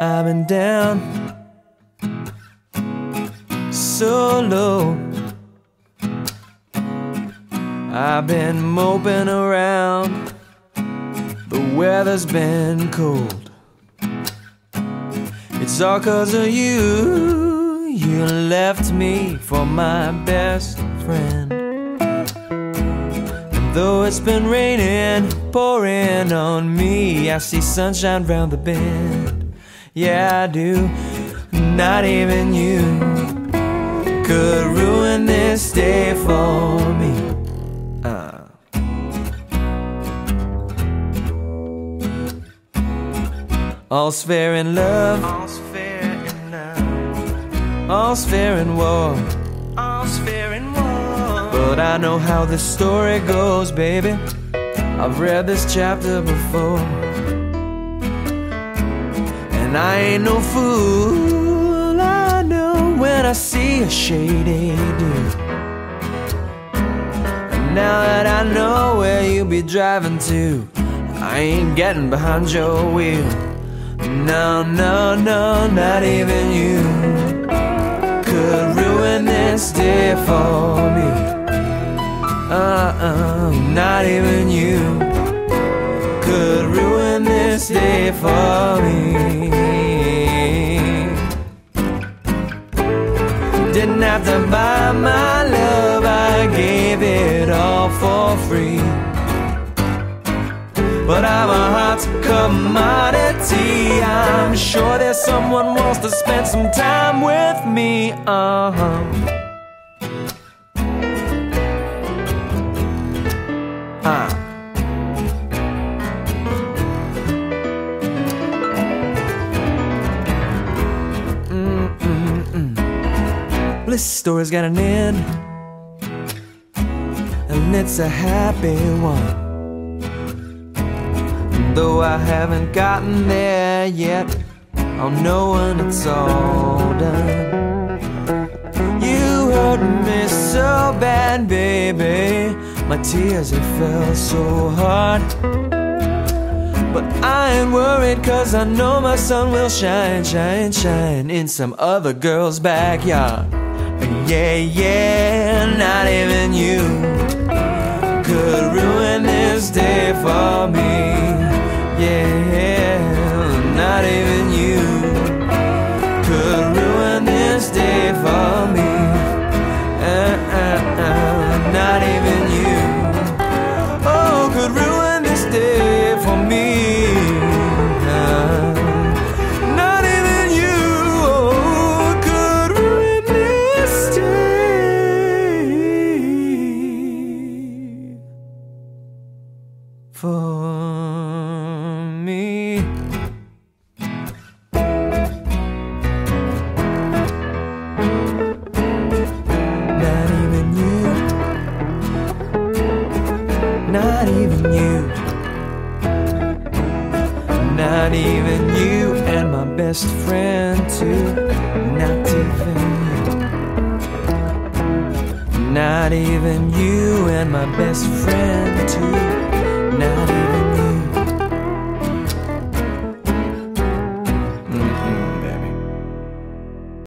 I've been down so low. I've been moping around. The weather's been cold. It's all 'cause of you. You left me for my best friend. And though it's been raining, pouring on me, I see sunshine round the bend. Yeah, I do. Not even you could ruin this day for me. All's fair in love, all's fair in love, all's fair in war, all's fair in war. But I know how this story goes, baby. I've read this chapter before. And I ain't no fool, I know when I see a shady dude. And now that I know where you be driving to, I ain't getting behind your wheel. No, no, no, not even you could ruin this day for me. Not even you could ruin this day for me. Didn't have to buy my love, I gave it all for free. But I'm a hot commodity. I'm sure there's someone wants to spend some time with me. This story's got an end, and it's a happy one. Though I haven't gotten there yet, I'll know when it's all done. You hurt me so bad, baby. My tears, they fell so hard. But I ain't worried, 'cause I know my sun will shine, shine, shine in some other girl's backyard. Yeah, yeah, not even you could ruin this day for me. Yeah, not even you could ruin this day for me. Not even you, oh, could ruin this day for me. Not even you, oh, could ruin this day for me. Not even you, not even you, not even you and my best friend too. Not even you, not even you and my best friend too.